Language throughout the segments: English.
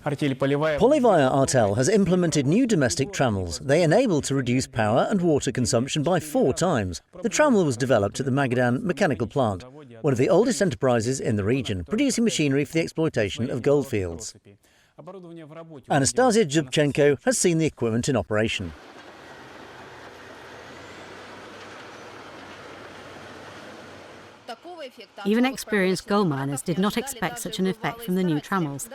Polevaya Artel has implemented new domestic trammels. They enable to reduce power and water consumption by 4 times. The trammel was developed at the Magadan mechanical plant, one of the oldest enterprises in the region, producing machinery for the exploitation of goldfields. Anastasia Zhubchenko has seen the equipment in operation. Even experienced gold miners did not expect such an effect from the new trammels.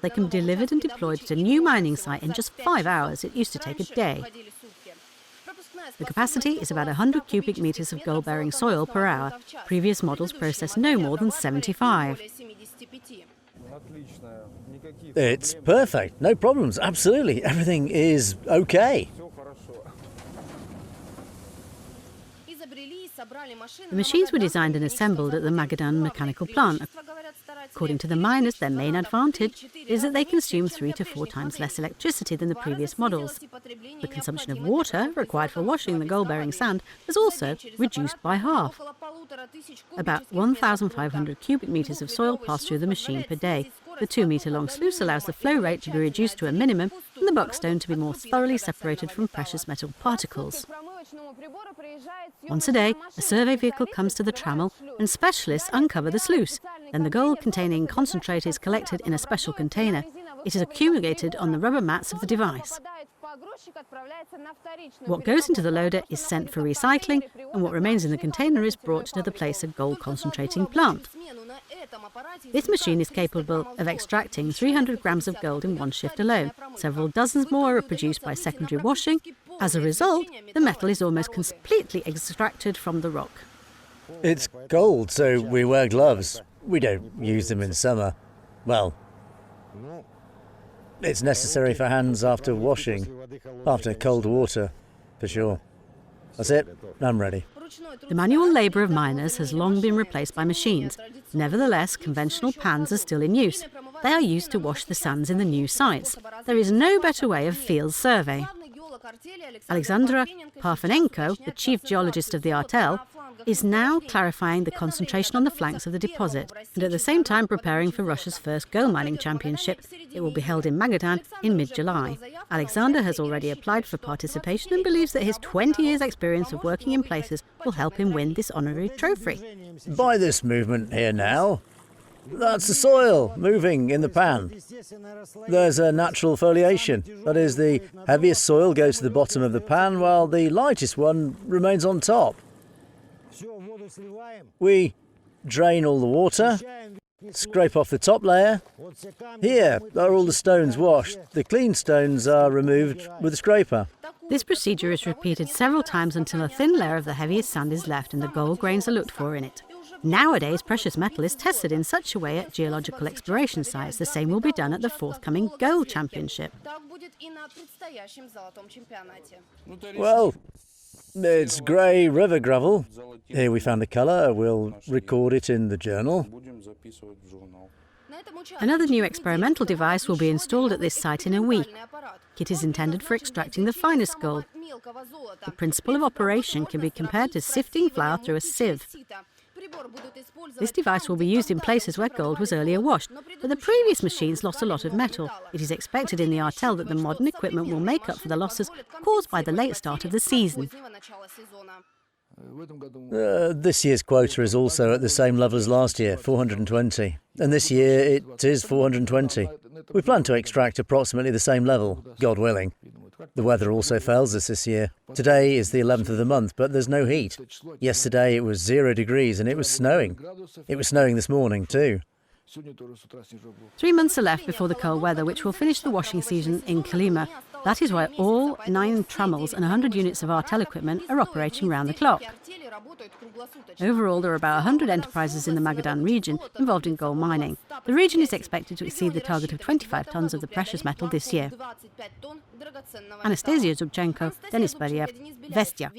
They can be delivered and deployed at a new mining site in just 5 hours. It used to take a day. The capacity is about 100 cubic metres of gold-bearing soil per hour. Previous models processed no more than 75. It's perfect, no problems, absolutely. Everything is okay. The machines were designed and assembled at the Magadan mechanical plant. According to the miners, their main advantage is that they consume 3 to 4 times less electricity than the previous models. The consumption of water required for washing the gold-bearing sand was also reduced by half. About 1,500 cubic metres of soil pass through the machine per day. The 2-metre-long sluice allows the flow rate to be reduced to a minimum and the buckstone to be more thoroughly separated from precious metal particles. Once a day, a survey vehicle comes to the trammel and specialists uncover the sluice. Then the gold-containing concentrate is collected in a special container. It is accumulated on the rubber mats of the device. What goes into the loader is sent for recycling, and what remains in the container is brought to the place of gold concentrating plant. This machine is capable of extracting 300 grams of gold in one shift alone. Several dozens more are produced by secondary washing. As a result, the metal is almost completely extracted from the rock. It's cold, so we wear gloves. We don't use them in summer. Well, it's necessary for hands after washing, after cold water, for sure. That's it, I'm ready. The manual labour of miners has long been replaced by machines. Nevertheless, conventional pans are still in use. They are used to wash the sands in the new sites. There is no better way of field survey. Alexandra Parfenenko, the chief geologist of the Artel, is now clarifying the concentration on the flanks of the deposit and at the same time preparing for Russia's first gold mining championship. It will be held in Magadan in mid-July. Alexander has already applied for participation and believes that his 20 years' experience of working in places will help him win this honorary trophy. By this movement here now, that's the soil moving in the pan. There's a natural foliation. That is, the heaviest soil goes to the bottom of the pan while the lightest one remains on top. We drain all the water, scrape off the top layer. Here are all the stones washed. The clean stones are removed with a scraper. This procedure is repeated several times until a thin layer of the heaviest sand is left and the gold grains are looked for in it. Nowadays, precious metal is tested in such a way at geological exploration sites. The same will be done at the forthcoming gold championship. Well, it's grey river gravel. Here we found a colour. We'll record it in the journal. Another new experimental device will be installed at this site in a week. It is intended for extracting the finest gold. The principle of operation can be compared to sifting flour through a sieve. This device will be used in places where gold was earlier washed, but the previous machines lost a lot of metal. It is expected in the Artel that the modern equipment will make up for the losses caused by the late start of the season. This year's quota is also at the same level as last year, 420. And this year it is 420. We plan to extract approximately the same level, God willing. The weather also fails us this year. Today is the 11th of the month, but there's no heat. Yesterday it was 0 degrees and it was snowing. It was snowing this morning too. 3 months are left before the cold weather, which will finish the washing season in Kolyma. That is why all 9 trammels and 100 units of Artel equipment are operating round the clock. Overall, there are about 100 enterprises in the Magadan region involved in gold mining. The region is expected to exceed the target of 25 tons of the precious metal this year. Anastasia Zhubchenko, Denis Beriev, Vestia.